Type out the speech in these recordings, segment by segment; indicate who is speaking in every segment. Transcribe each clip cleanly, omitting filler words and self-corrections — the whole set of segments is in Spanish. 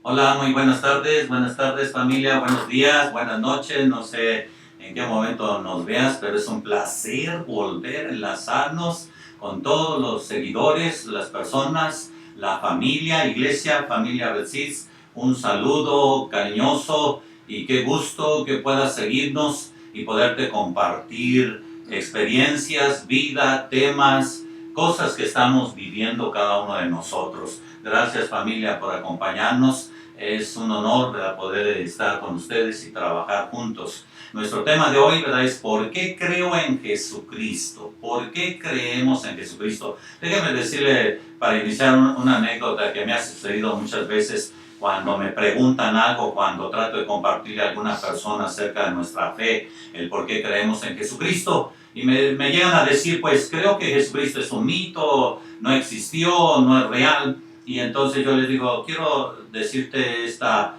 Speaker 1: Hola, muy buenas tardes familia, buenos días, buenas noches, no sé en qué momento nos veas, pero es un placer volver a enlazarnos con todos los seguidores, las personas, la familia, iglesia, familia Resis, un saludo cariñoso y qué gusto que puedas seguirnos y poderte compartir experiencias, vida, temas, cosas que estamos viviendo cada uno de nosotros. Gracias familia por acompañarnos. Es un honor, ¿verdad?, poder estar con ustedes y trabajar juntos. Nuestro tema de hoy, ¿verdad?, es ¿por qué creo en Jesucristo? ¿Por qué creemos en Jesucristo? Déjeme decirle, para iniciar, una anécdota que me ha sucedido muchas veces cuando me preguntan algo, cuando trato de compartirle a alguna persona acerca de nuestra fe, el por qué creemos en Jesucristo. Y me llegan a decir, pues creo que Jesucristo es un mito, no existió, no es real. Y entonces yo les digo, quiero decirte esta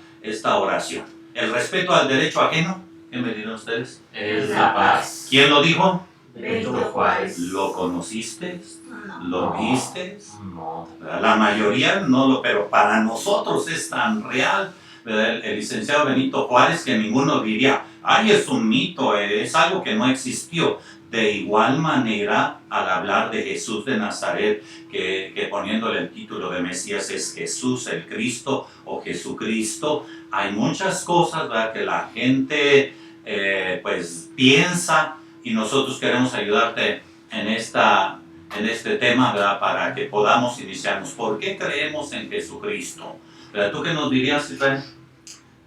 Speaker 1: oración. El respeto al derecho ajeno, ¿qué me dirán ustedes?
Speaker 2: Es la paz.
Speaker 1: ¿Quién lo dijo?
Speaker 2: Benito Juárez.
Speaker 1: ¿Lo conociste?
Speaker 2: No.
Speaker 1: ¿Lo viste?
Speaker 2: No.
Speaker 1: La mayoría no lo, pero para nosotros es tan real. El licenciado Benito Juárez, que ninguno diría, ay, es un mito, es algo que no existió. De igual manera, al hablar de Jesús de Nazaret, que poniéndole el título de Mesías es Jesús el Cristo o Jesucristo, hay muchas cosas, ¿verdad?, que la gente pues piensa, y nosotros queremos ayudarte en este tema, ¿verdad?, para que podamos iniciarnos. ¿Por qué creemos en Jesucristo? ¿Verdad? ¿Tú qué nos dirías, Israel?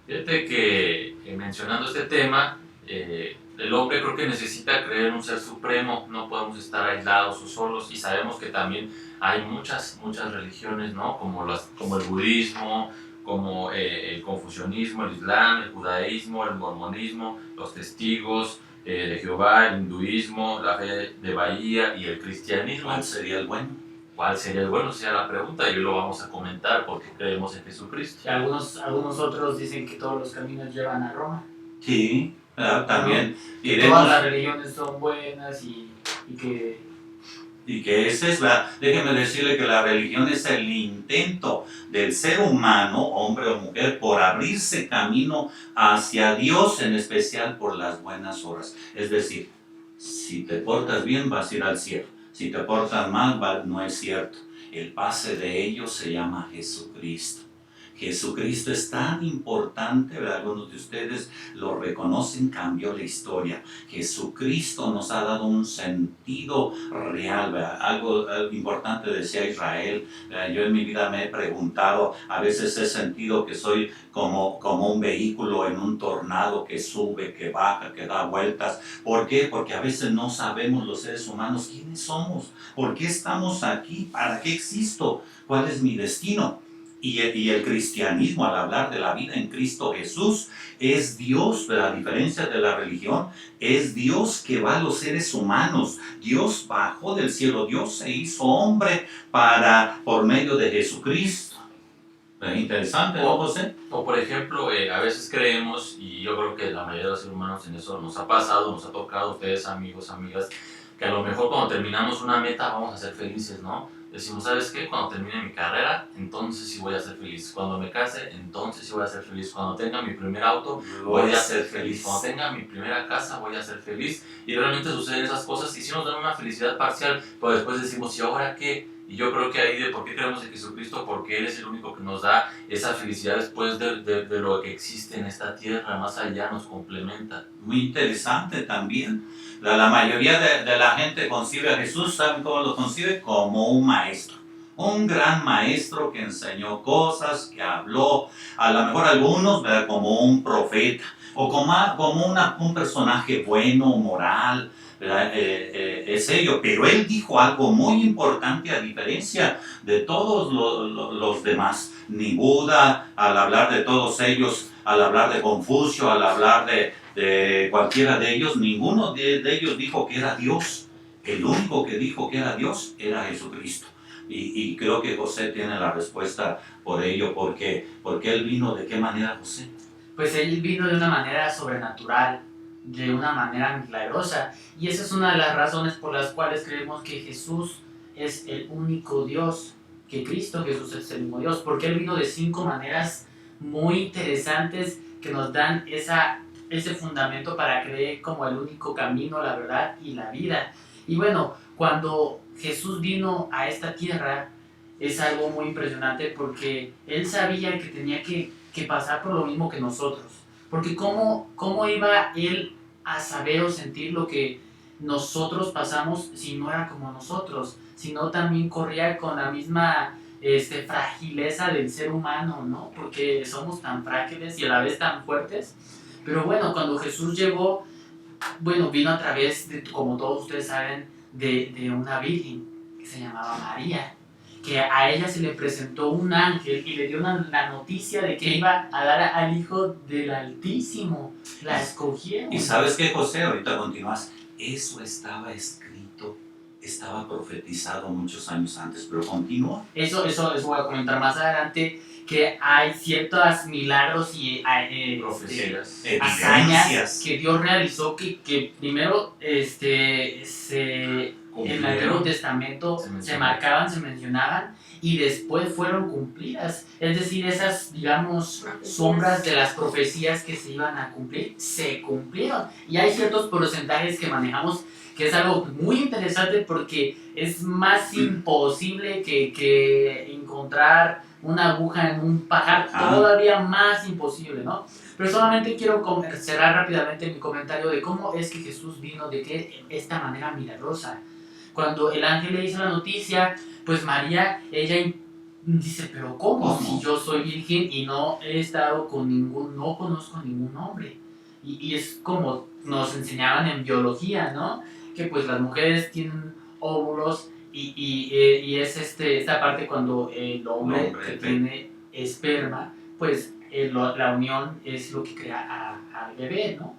Speaker 2: Fíjate que mencionando este tema, el hombre creo que necesita creer en un ser supremo, no podemos estar aislados o solos, y sabemos que también hay muchas religiones, ¿no? Como el budismo, como el confucianismo, el islam, el judaísmo, el mormonismo, los testigos de Jehová, el hinduismo, la fe de Bahía y el cristianismo.
Speaker 1: ¿Cuál sería el bueno?
Speaker 2: ¿Cuál sería el bueno? Sería la pregunta, y hoy lo vamos a comentar porque creemos en Jesucristo.
Speaker 3: Y algunos otros dicen que todos los caminos llevan a Roma.
Speaker 1: Sí, también.
Speaker 3: Que todas las religiones son buenas y que
Speaker 1: ese es, ¿verdad? Déjeme decirle que la religión es el intento del ser humano, hombre o mujer, por abrirse camino hacia Dios, en especial por las buenas obras. Es decir, si te portas bien vas a ir al cielo, si te portas mal no es cierto. El pase de ellos se llama Jesucristo. Jesucristo es tan importante, ¿verdad? Algunos de ustedes lo reconocen, cambió la historia. Jesucristo nos ha dado un sentido real, ¿verdad? Algo importante decía Israel, ¿verdad? Yo en mi vida me he preguntado, a veces he sentido que soy como un vehículo en un tornado que sube, que baja, que da vueltas. ¿Por qué? Porque a veces no sabemos los seres humanos quiénes somos, por qué estamos aquí, para qué existo, cuál es mi destino. Y el cristianismo, al hablar de la vida en Cristo Jesús, es Dios, a diferencia de la religión, es Dios que va a los seres humanos. Dios bajó del cielo, Dios se hizo hombre por medio de Jesucristo. ¿Es interesante, no, José?
Speaker 2: O por ejemplo, a veces creemos, y yo creo que la mayoría de los seres humanos en eso nos ha pasado, nos ha tocado, ustedes amigos, amigas, que a lo mejor cuando terminamos una meta vamos a ser felices, ¿no? Decimos, ¿sabes qué? Cuando termine mi carrera, entonces sí voy a ser feliz. Cuando me case, entonces sí voy a ser feliz. Cuando tenga mi primer auto, voy a ser feliz. Cuando tenga mi primera casa, voy a ser feliz. Y realmente suceden esas cosas y sí nos dan una felicidad parcial, pero después decimos, ¿y ahora qué? Y yo creo que ahí de por qué creemos en Jesucristo, porque Él es el único que nos da esa felicidad después de lo que existe en esta tierra, más allá nos complementa.
Speaker 1: Muy interesante también. La mayoría de la gente concibe a Jesús, ¿saben cómo lo concibe? Como un maestro. Un gran maestro que enseñó cosas, que habló, a lo mejor algunos, ¿verdad?, como un profeta, o como un personaje bueno, moral, es ello. Pero él dijo algo muy importante a diferencia de todos los demás. Ni Buda, al hablar de todos ellos, al hablar de Confucio, al hablar de cualquiera de ellos, ninguno de ellos dijo que era Dios. El único que dijo que era Dios era Jesucristo. Y creo que José tiene la respuesta por ello, porque él vino. ¿De qué manera, José?
Speaker 3: Pues él vino de una manera sobrenatural, de una manera milagrosa, y esa es una de las razones por las cuales creemos que Jesús es el único Dios, que Cristo Jesús es el mismo Dios, porque él vino de 5 maneras muy interesantes que nos dan ese fundamento para creer como el único camino, la verdad y la vida. Y bueno, cuando Jesús vino a esta tierra, es algo muy impresionante porque Él sabía que tenía que pasar por lo mismo que nosotros. Porque ¿cómo iba Él a saber o sentir lo que nosotros pasamos si no era como nosotros? Si no también corría con la misma fragileza del ser humano, ¿no? Porque somos tan frágiles y a la vez tan fuertes. Pero bueno, cuando Jesús llegó, bueno, vino a través de, como todos ustedes saben, de una virgen que se llamaba María, que a ella se le presentó un ángel y le dio la noticia de que iba a dar al Hijo del Altísimo. La escogieron.
Speaker 1: Y sabes qué, José, ahorita continúas, eso estaba escrito, estaba profetizado muchos años antes, pero continúa.
Speaker 3: Eso voy a comentar más adelante, que hay ciertos milagros y
Speaker 2: Profecías.
Speaker 3: hazañas que Dios realizó que primero en el Antiguo Testamento se marcaban, se mencionaban y después fueron cumplidas. Es decir, esas, digamos, sombras de las profecías que se iban a cumplir, se cumplieron. Y hay ciertos porcentajes que manejamos que es algo muy interesante porque es más imposible que encontrar una aguja en un pajar, todavía más imposible, ¿no? Pero solamente quiero cerrar rápidamente mi comentario de cómo es que Jesús vino de esta manera milagrosa. Cuando el ángel le hizo la noticia, pues María, ella dice, pero ¿cómo? Si yo soy virgen y no he estado no conozco ningún hombre. Y es como nos enseñaban en biología, ¿no? Que pues las mujeres tienen óvulos y es esta parte cuando el hombre que tiene esperma, pues la unión es lo que crea al bebé, ¿no?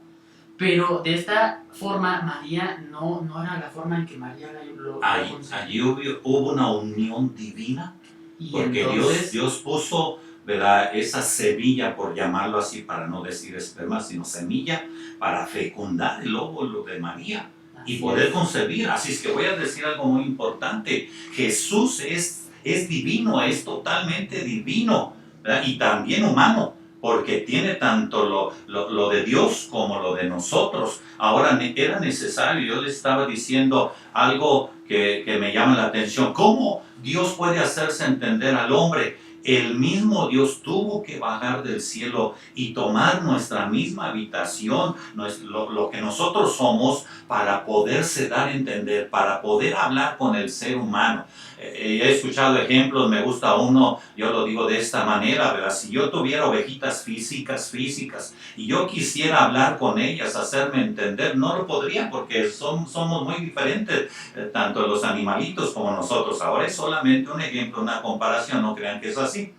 Speaker 3: Pero de esta forma María no era la forma en que María lo
Speaker 1: allí hubo una unión divina,
Speaker 3: y
Speaker 1: porque
Speaker 3: entonces,
Speaker 1: Dios puso, ¿verdad?, esa semilla, por llamarlo así, para no decir esperma, sino semilla, para fecundar el óvulo de María y poder concebir. Así es que voy a decir algo muy importante. Jesús es divino, es totalmente divino, ¿verdad?, y también humano, porque tiene tanto lo de Dios como lo de nosotros. Ahora, era necesario, yo le estaba diciendo algo que me llama la atención. ¿Cómo Dios puede hacerse entender al hombre? El mismo Dios tuvo que bajar del cielo y tomar nuestra misma habitación, lo que nosotros somos, para poderse dar a entender, para poder hablar con el ser humano. He escuchado ejemplos, me gusta uno, yo lo digo de esta manera, ¿verdad? Si yo tuviera ovejitas físicas, y yo quisiera hablar con ellas, hacerme entender, no lo podría, porque somos muy diferentes, tanto los animalitos como nosotros. Ahora es solamente un ejemplo, una comparación, no crean que es así.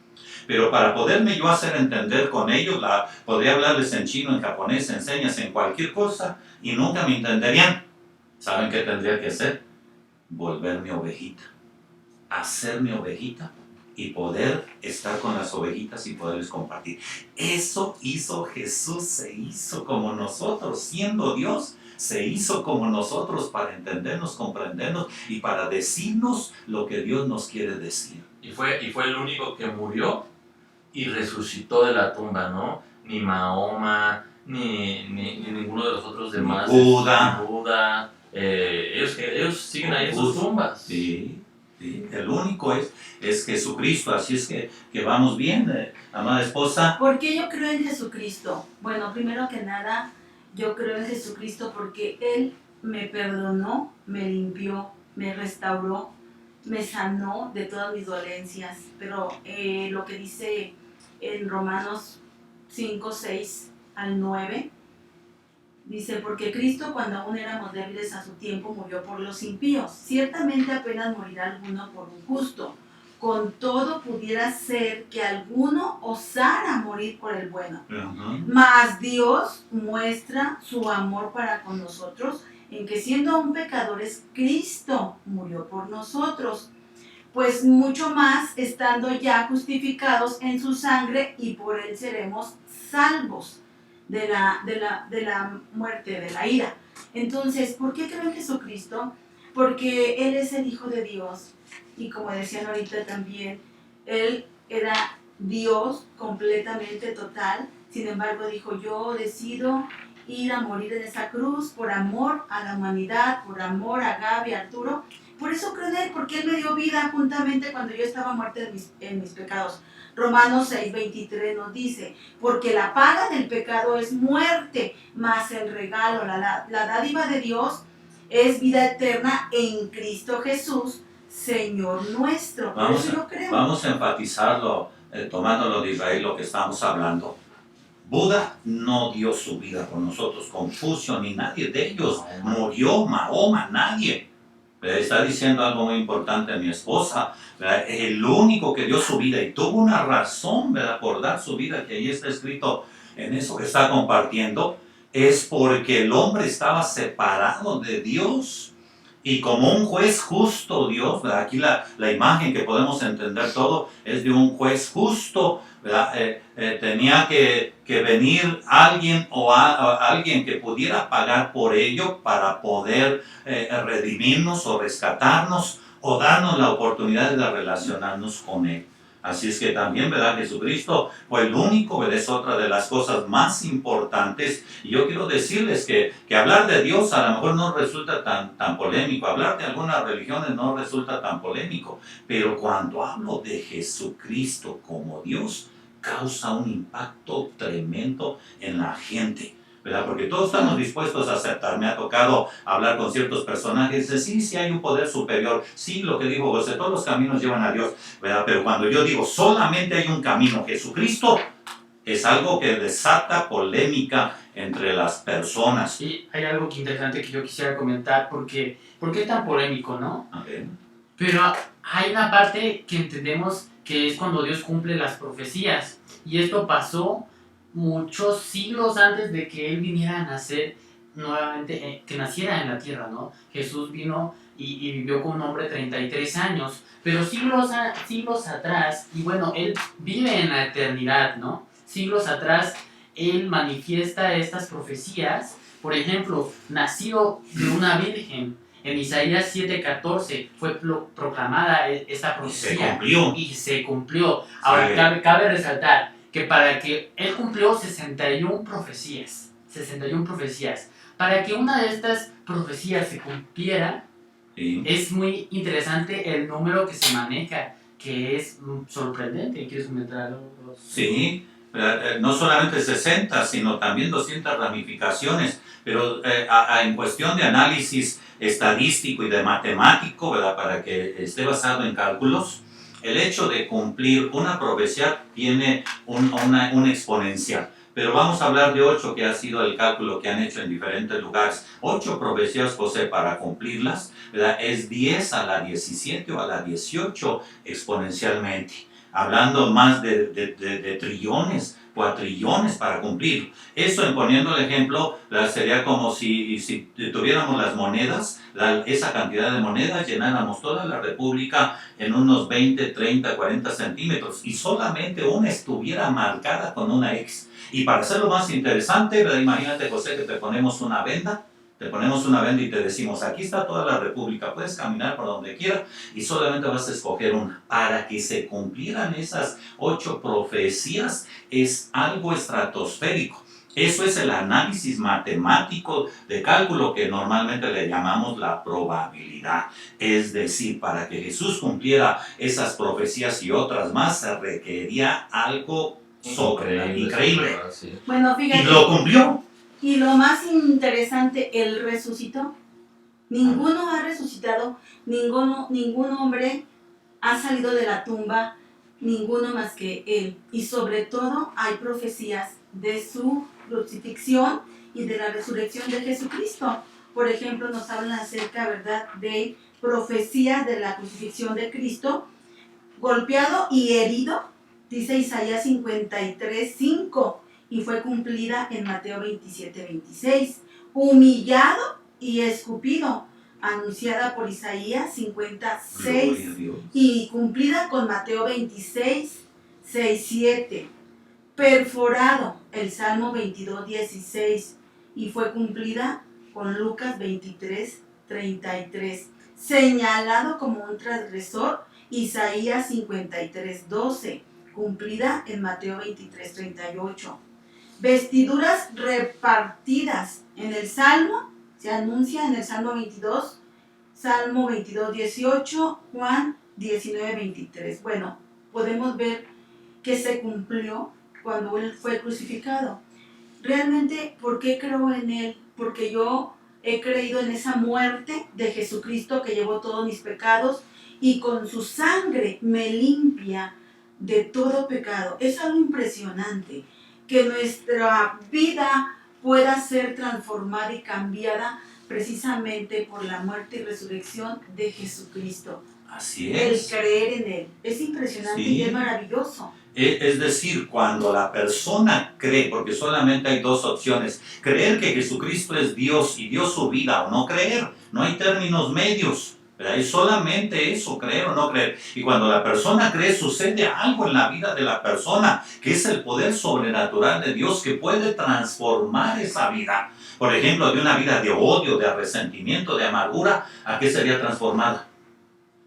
Speaker 1: Pero para poderme yo hacer entender con ellos, podría hablarles en chino, en japonés, en señas, en cualquier cosa, y nunca me entenderían. ¿Saben qué tendría que hacer? Volverme ovejita, hacerme ovejita y poder estar con las ovejitas y poderles compartir. Eso hizo Jesús, se hizo como nosotros, siendo Dios, se hizo como nosotros para entendernos, comprendernos y para decirnos lo que Dios nos quiere decir.
Speaker 2: Y fue el único que murió y resucitó de la tumba, ¿no? Ni Mahoma, ni ninguno de los otros demás.
Speaker 1: Buda.
Speaker 2: Ellos siguen ahí en sus tumbas.
Speaker 1: Sí, el único es Jesucristo. Así es que vamos bien, amada esposa.
Speaker 4: ¿Por qué yo creo en Jesucristo? Bueno, primero que nada, yo creo en Jesucristo porque Él me perdonó, me limpió, me restauró, me sanó de todas mis dolencias. Pero lo que dice en Romanos 5, 6 al 9, dice, porque Cristo, cuando aún éramos débiles a su tiempo, murió por los impíos. Ciertamente apenas morirá alguno por un justo. Con todo pudiera ser que alguno osara morir por el bueno. Mas Dios muestra su amor para con nosotros en que siendo aún pecadores, Cristo murió por nosotros. Pues mucho más, estando ya justificados en su sangre, y por él seremos salvos de la muerte, de la ira. Entonces, ¿por qué creo en Jesucristo? Porque Él es el Hijo de Dios. Y como decían ahorita también, Él era Dios completamente total. Sin embargo, dijo, yo decido ir a morir en esa cruz por amor a la humanidad, por amor a Gaby, a Arturo. Por eso creo en Él, porque Él me dio vida juntamente cuando yo estaba muerta en mis pecados. Romanos 6:23 nos dice, porque la paga del pecado es muerte, mas el regalo, la dádiva de Dios es vida eterna en Cristo Jesús, Señor nuestro. Por eso yo creo.
Speaker 1: Vamos a enfatizarlo, tomándolo de Israel, lo que estamos hablando. Buda no dio su vida por nosotros, Confucio ni nadie de ellos murió, Mahoma, nadie. Está diciendo algo muy importante a mi esposa, ¿verdad? El único que dio su vida y tuvo una razón, ¿verdad?, por dar su vida, que ahí está escrito en eso que está compartiendo, es porque el hombre estaba separado de Dios. Y como un juez justo, Dios, ¿verdad? Aquí la imagen que podemos entender todo es de un juez justo, ¿verdad? Tenía que venir alguien o alguien que pudiera pagar por ello para poder redimirnos o rescatarnos o darnos la oportunidad de relacionarnos con Él. Así es que también, ¿verdad? Jesucristo fue el único, ¿verdad? Es otra de las cosas más importantes. Y yo quiero decirles que hablar de Dios a lo mejor no resulta tan polémico. Hablar de algunas religiones no resulta tan polémico. Pero cuando hablo de Jesucristo como Dios, causa un impacto tremendo en la gente, ¿verdad? Porque todos estamos dispuestos a aceptar. Me ha tocado hablar con ciertos personajes, decir, sí hay un poder superior, sí, lo que dijo José, todos los caminos llevan a Dios, ¿verdad? Pero cuando yo digo solamente hay un camino, Jesucristo, es algo que desata polémica entre las personas.
Speaker 3: Y hay algo que interesante que yo quisiera comentar, ¿por qué es tan polémico, no?
Speaker 1: Okay.
Speaker 3: Pero hay una parte que entendemos que es cuando Dios cumple las profecías, y esto pasó muchos siglos antes de que Él viniera a nacer nuevamente, que naciera en la tierra, ¿no? Jesús vino y vivió con un hombre 33 años, pero siglos atrás, y bueno, Él vive en la eternidad, ¿no? Siglos atrás, Él manifiesta estas profecías, por ejemplo, nacido de una virgen. En Isaías 7:14 fue proclamada esta profecía. Y se cumplió. Ahora, sí. Cabe resaltar que para que Él cumplió 61 profecías. Para que una de estas profecías se cumpliera, sí, es muy interesante el número que se maneja, que es sorprendente. ¿Quieres comentar algo?
Speaker 1: Sí, no solamente 60, sino también 200 ramificaciones. Pero en cuestión de análisis estadístico y de matemático, ¿verdad?, para que esté basado en cálculos, el hecho de cumplir una profecía tiene un exponencial. Pero vamos a hablar de 8, que ha sido el cálculo que han hecho en diferentes lugares. 8 profecías, José, para cumplirlas, ¿verdad?, es 10 a la 17 o a la 18 exponencialmente. Hablando más de trillones, cuatrillones para cumplir. Eso, en poniendo el ejemplo, sería como si tuviéramos las monedas, esa cantidad de monedas, llenáramos toda la República en unos 20, 30, 40 centímetros y solamente una estuviera marcada con una X. Y para hacerlo más interesante, ¿verdad?, imagínate, José, que te ponemos una venda y te decimos, aquí está toda la República, puedes caminar por donde quieras y solamente vas a escoger una. Para que se cumplieran esas 8 profecías es algo estratosférico. Eso es el análisis matemático de cálculo que normalmente le llamamos la probabilidad. Es decir, para que Jesús cumpliera esas profecías y otras más, se requería algo increíble.
Speaker 2: Sí.
Speaker 4: Bueno, fíjate.
Speaker 1: Y lo cumplió.
Speaker 4: Y lo más interesante, Él resucitó. Ninguno ha resucitado, ningún hombre ha salido de la tumba, ninguno más que Él. Y sobre todo hay profecías de su crucifixión y de la resurrección de Jesucristo. Por ejemplo, nos hablan acerca, ¿verdad?, de profecías de la crucifixión de Cristo, golpeado y herido, dice Isaías 53:5. Y fue cumplida en Mateo 27:26. Humillado y escupido, anunciada por Isaías 50:6. Y cumplida con Mateo 26:6-7. Perforado, el Salmo 22:16. Y fue cumplida con Lucas 23:33. Señalado como un transgresor, Isaías 53:12. cumplida en Mateo 23:38. Vestiduras repartidas en el Salmo, se anuncia en el Salmo 22, Salmo 22:18, Juan 19:23. Bueno, podemos ver que se cumplió cuando Él fue crucificado. Realmente, ¿por qué creo en Él? Porque yo he creído en esa muerte de Jesucristo que llevó todos mis pecados y con su sangre me limpia de todo pecado. Es algo impresionante que nuestra vida pueda ser transformada y cambiada precisamente por la muerte y resurrección de Jesucristo.
Speaker 1: Así
Speaker 4: El
Speaker 1: es.
Speaker 4: creer en Él es impresionante
Speaker 1: Sí.
Speaker 4: y es maravilloso.
Speaker 1: Es decir, cuando la persona cree, porque solamente hay dos opciones, creer que Jesucristo es Dios y dio su vida o no creer, no hay términos medios, ¿verdad? Es solamente eso, creer o no creer. Y cuando la persona cree, sucede algo en la vida de la persona, que es el poder sobrenatural de Dios que puede transformar esa vida. Por ejemplo, de una vida de odio, de resentimiento, de amargura, ¿a qué sería transformada?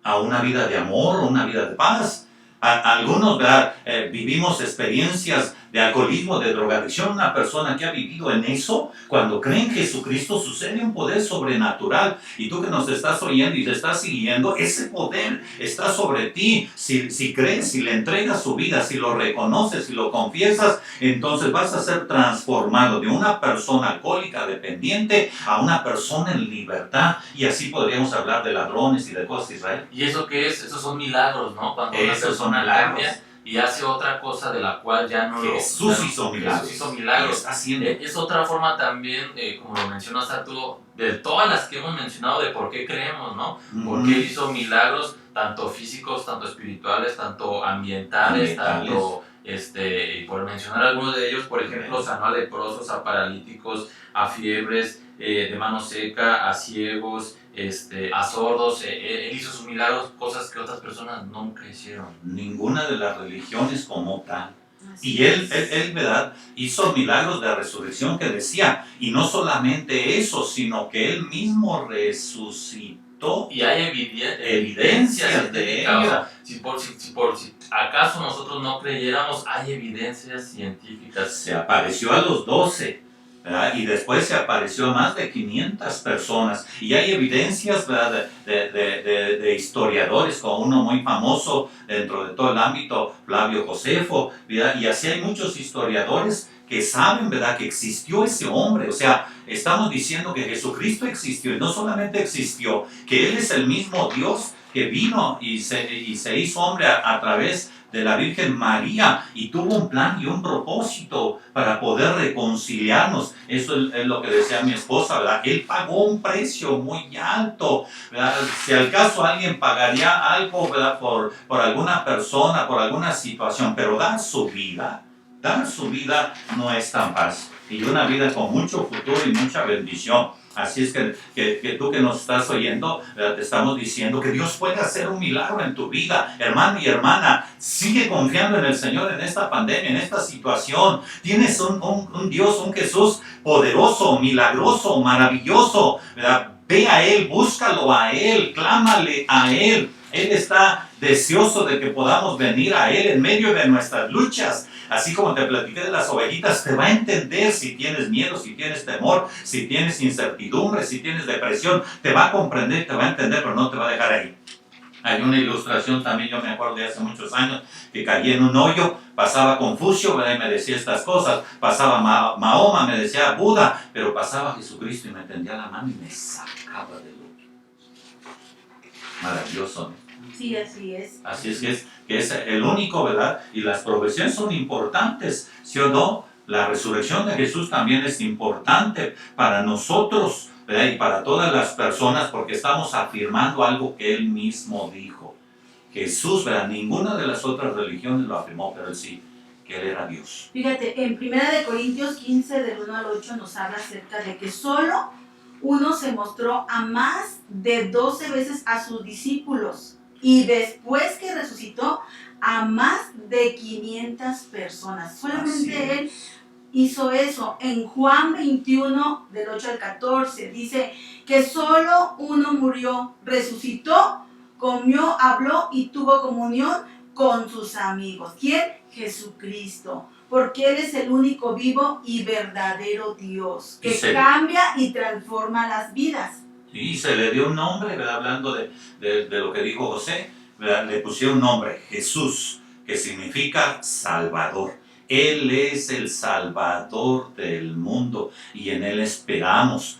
Speaker 1: A una vida de amor, a una vida de paz. Algunos, ¿verdad? Vivimos experiencias de alcoholismo, de drogadicción. Una persona que ha vivido en eso, cuando cree en Jesucristo, sucede un poder sobrenatural. Y tú que nos estás oyendo y te estás siguiendo, ese poder está sobre ti. Si crees, si le entregas su vida, si lo reconoces, si lo confiesas, entonces vas a ser transformado de una persona alcohólica, dependiente, a una persona en libertad. Y así podríamos hablar de ladrones y de cosas de Israel.
Speaker 2: ¿Y eso qué es? Esos son milagros, ¿no? Cuando una
Speaker 1: Esos son
Speaker 2: persona
Speaker 1: milagros.
Speaker 2: cambia y hace otra cosa de la cual ya no
Speaker 1: Jesús
Speaker 2: lo...
Speaker 1: hizo milagros.
Speaker 2: Jesús hizo
Speaker 1: Y
Speaker 2: milagros.
Speaker 1: está haciendo.
Speaker 2: Es otra forma también, como lo mencionas Arturo, de todas las que hemos mencionado de por qué creemos, ¿no? Porque Él hizo milagros tanto físicos, tanto espirituales, tanto ambientales. Tanto, y por mencionar algunos de ellos, por ejemplo, sanó a leprosos, a paralíticos, a fiebres, de mano seca, a ciegos, a sordos. Él hizo sus milagros, cosas que otras personas nunca hicieron.
Speaker 1: Ninguna de las religiones como tal.
Speaker 4: Así
Speaker 1: Y él,
Speaker 4: es.
Speaker 1: ¿verdad? Hizo milagros de resurrección que decía, y no solamente eso, sino que él mismo resucitó.
Speaker 2: Y hay evidencias
Speaker 1: de
Speaker 2: científicas. O
Speaker 1: ello.
Speaker 2: sea, si acaso nosotros no creyéramos, hay evidencias científicas.
Speaker 1: Se apareció a los 12, ¿verdad? Y después se apareció a más de 500 personas. Y hay evidencias, ¿verdad? de historiadores, como uno muy famoso dentro de todo el ámbito, Flavio Josefo, ¿verdad? Y así hay muchos historiadores que saben, ¿verdad?, que existió ese hombre. O sea, estamos diciendo que Jesucristo existió, y no solamente existió, que Él es el mismo Dios que vino y se hizo hombre a través de la Virgen María y tuvo un plan y un propósito para poder reconciliarnos. Eso es lo que decía mi esposa, ¿verdad? Él pagó un precio muy alto, ¿verdad? Si al caso alguien pagaría algo, ¿verdad?, por alguna persona, por alguna situación, pero dar su vida no es tan fácil. Y una vida con mucho futuro y mucha bendición. Así es que tú que nos estás oyendo, te estamos diciendo que Dios puede hacer un milagro en tu vida. Hermano y hermana, sigue confiando en el Señor en esta pandemia, en esta situación. Tienes un Dios, un Jesús poderoso, milagroso, maravilloso, ¿verdad? Ve a Él, búscalo a Él, clámale a Él. Él está deseoso de que podamos venir a Él en medio de nuestras luchas. Así como te platiqué de las ovejitas, te va a entender si tienes miedo, si tienes temor, si tienes incertidumbre, si tienes depresión. Te va a comprender, te va a entender, pero no te va a dejar ahí. Hay una ilustración también, yo me acuerdo de hace muchos años, que caí en un hoyo, pasaba Confucio, ¿verdad?, y me decía estas cosas, pasaba Mahoma, me decía Buda, pero pasaba Jesucristo y me tendía la mano y me sacaba del hoyo. Maravilloso, ¿no?
Speaker 4: Sí, así es.
Speaker 1: Así es que es el único, ¿verdad? Y las profecías son importantes, ¿sí o no? La resurrección de Jesús también es importante para nosotros, ¿verdad? Y para todas las personas, porque estamos afirmando algo que Él mismo dijo. Jesús, ¿verdad? Ninguna de las otras religiones lo afirmó, pero Él sí, que Él era Dios.
Speaker 4: Fíjate, en 1 Corintios 15, del 1 al 8, nos habla acerca de que solo uno se mostró a más de 12 veces a sus discípulos. Y después que resucitó, a más de 500 personas. Solamente Él hizo eso. En Juan 21, del 8 al 14, dice que solo uno murió, resucitó, comió, habló y tuvo comunión con sus amigos. ¿Quién? Jesucristo. Porque Él es el único vivo y verdadero Dios que cambia y transforma las vidas.
Speaker 1: Y se le dio un nombre, ¿verdad? Hablando de lo que dijo José, ¿verdad? Le pusieron un nombre, Jesús, que significa Salvador. Él es el Salvador del mundo y en Él esperamos.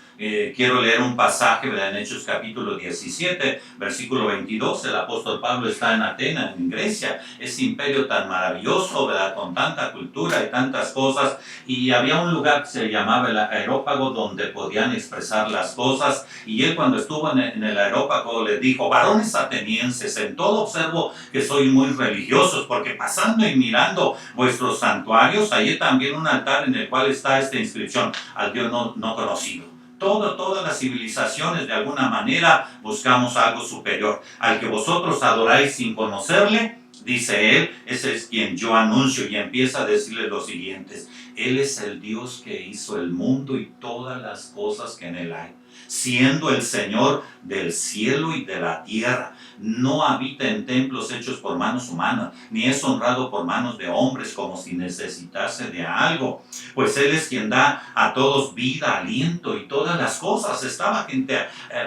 Speaker 1: Quiero leer un pasaje, ¿verdad? En Hechos capítulo 17, versículo 22. El apóstol Pablo está en Atenas, en Grecia, ese imperio tan maravilloso, ¿verdad? Con tanta cultura y tantas cosas, y había un lugar que se llamaba el Areópago donde podían expresar las cosas, y él cuando estuvo en el Areópago les dijo: varones atenienses, en todo observo que sois muy religiosos, porque pasando y mirando vuestros santuarios, hay también un altar en el cual está esta inscripción: al Dios no conocido. Todas las civilizaciones de alguna manera buscamos algo superior. Al que vosotros adoráis sin conocerle, dice él, ese es quien yo anuncio, y empieza a decirle los siguientes: Él es el Dios que hizo el mundo y todas las cosas que en él hay, siendo el Señor del cielo y de la tierra. No habita en templos hechos por manos humanas, ni es honrado por manos de hombres como si necesitase de algo, pues Él es quien da a todos vida, aliento y todas las cosas. Estaba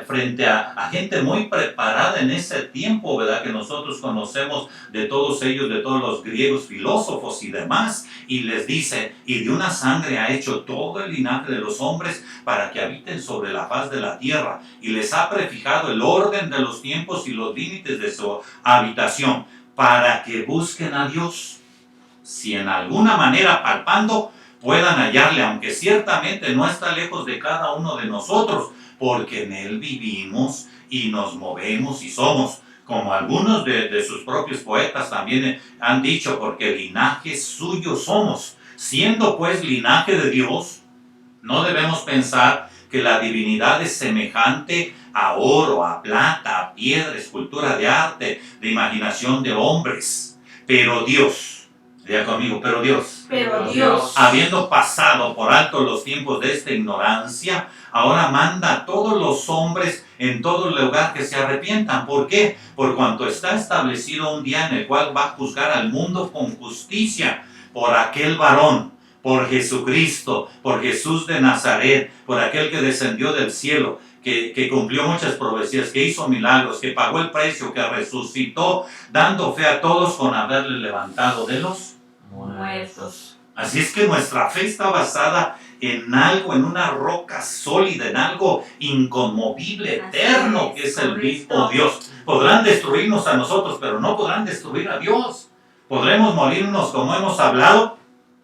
Speaker 1: frente a gente muy preparada en ese tiempo, ¿verdad? Que nosotros conocemos de todos ellos, de todos los griegos filósofos y demás, y les dice: y de una sangre ha hecho todo el linaje de los hombres para que habiten sobre la faz de la tierra, y les ha prefijado el orden de los tiempos y los límites de su habitación, para que busquen a Dios, si en alguna manera palpando puedan hallarle, aunque ciertamente no está lejos de cada uno de nosotros, porque en Él vivimos y nos movemos y somos, como algunos de sus propios poetas también han dicho, porque linaje suyo somos. Siendo pues linaje de Dios, no debemos pensar que la divinidad es semejante a oro, a plata, a piedra, escultura de arte, de imaginación de hombres. Pero Dios, diga conmigo, pero Dios, habiendo pasado por alto los tiempos de esta ignorancia, ahora manda a todos los hombres en todo lugar que se arrepientan. ¿Por qué? Por cuanto está establecido un día en el cual va a juzgar al mundo con justicia por aquel varón, por Jesucristo, por Jesús de Nazaret, por aquel que descendió del cielo, que cumplió muchas profecías, que hizo milagros, que pagó el precio, que resucitó, dando fe a todos con haberle levantado de los
Speaker 4: muertos.
Speaker 1: Así es que nuestra fe está basada en algo, en una roca sólida, en algo inconmovible, eterno, que es el mismo Dios. Podrán destruirnos a nosotros, pero no podrán destruir a Dios. Podremos morirnos, como hemos hablado,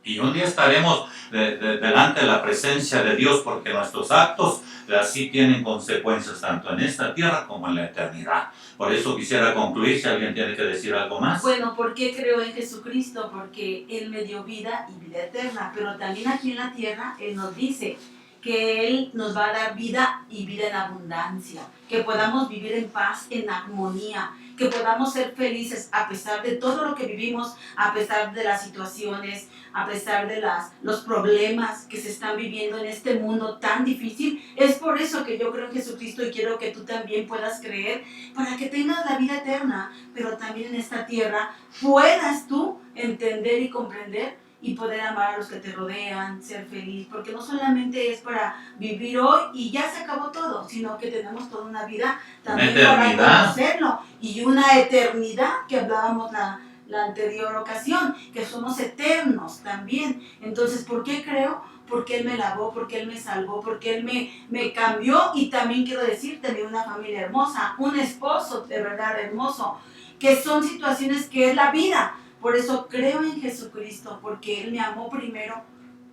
Speaker 1: y un día estaremos delante de la presencia de Dios, porque nuestros actos así tienen consecuencias tanto en esta tierra como en la eternidad. Por eso quisiera concluir, si alguien tiene que decir algo más.
Speaker 4: Bueno, ¿por qué creo en Jesucristo? Porque Él me dio vida y vida eterna, pero también aquí en la tierra Él nos dice que Él nos va a dar vida y vida en abundancia, que podamos vivir en paz, en armonía, que podamos ser felices a pesar de todo lo que vivimos, a pesar de las situaciones, a pesar de los problemas que se están viviendo en este mundo tan difícil. Es por eso que yo creo en Jesucristo y quiero que tú también puedas creer, para que tengas la vida eterna, pero también en esta tierra puedas tú entender y comprender y poder amar a los que te rodean, ser feliz, porque no solamente es para vivir hoy y ya se acabó todo, sino que tenemos toda una vida también para conocerlo, y una eternidad que hablábamos la anterior ocasión, que somos eternos también. Entonces, ¿por qué creo? Porque Él me lavó, porque Él me salvó, porque Él me cambió, y también quiero decir, tener una familia hermosa, un esposo de verdad hermoso, que son situaciones que es la vida. Por eso creo en Jesucristo, porque Él me amó primero.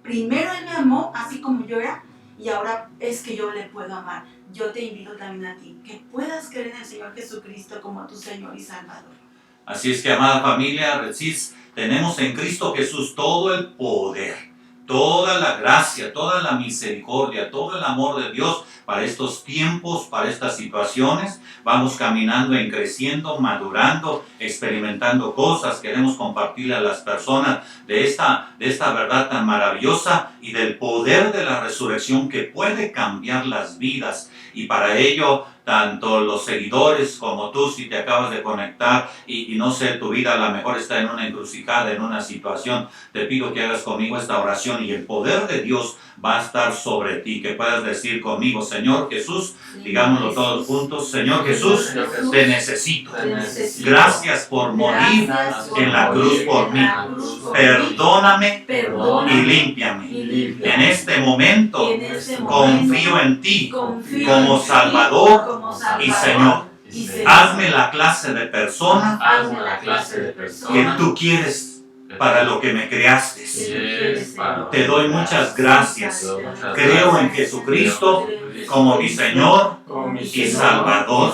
Speaker 4: Primero Él me amó así como yo era, y ahora es que yo le puedo amar. Yo te invito también a ti, que puedas creer en el Señor Jesucristo como tu Señor y Salvador.
Speaker 1: Así es que, amada familia, tenemos en Cristo Jesús todo el poder, toda la gracia, toda la misericordia, todo el amor de Dios para estos tiempos, para estas situaciones. Vamos caminando en creciendo, madurando, experimentando cosas. Queremos compartirle a las personas de esta verdad tan maravillosa y del poder de la resurrección que puede cambiar las vidas. Y para ello, tanto los seguidores como tú, si te acabas de conectar y no sé, tu vida a lo mejor está en una encrucijada, en una situación, te pido que hagas conmigo esta oración y el poder de Dios va a estar sobre ti. Que puedas decir conmigo: Señor Jesús, digámoslo todos juntos: Señor Jesús, te necesito. Gracias por morir en la cruz por mí. Perdóname y límpiame. En este momento confío en ti como Salvador y Señor. Hazme la clase de persona que tú quieres para lo que me creaste. Te doy muchas gracias. Creo en Jesucristo como mi Señor y Salvador.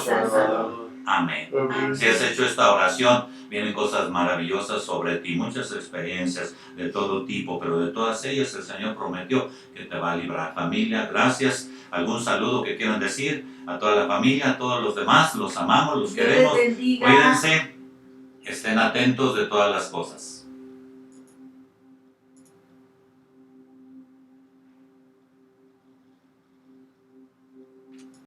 Speaker 1: Amén. Si has hecho esta oración, vienen cosas maravillosas sobre ti, muchas experiencias de todo tipo, pero de todas ellas el Señor prometió que te va a librar. Familia, gracias. ¿Algún saludo que quieran decir a toda la familia, a todos los demás? Los amamos, los queremos. Cuídense, estén atentos de todas las cosas.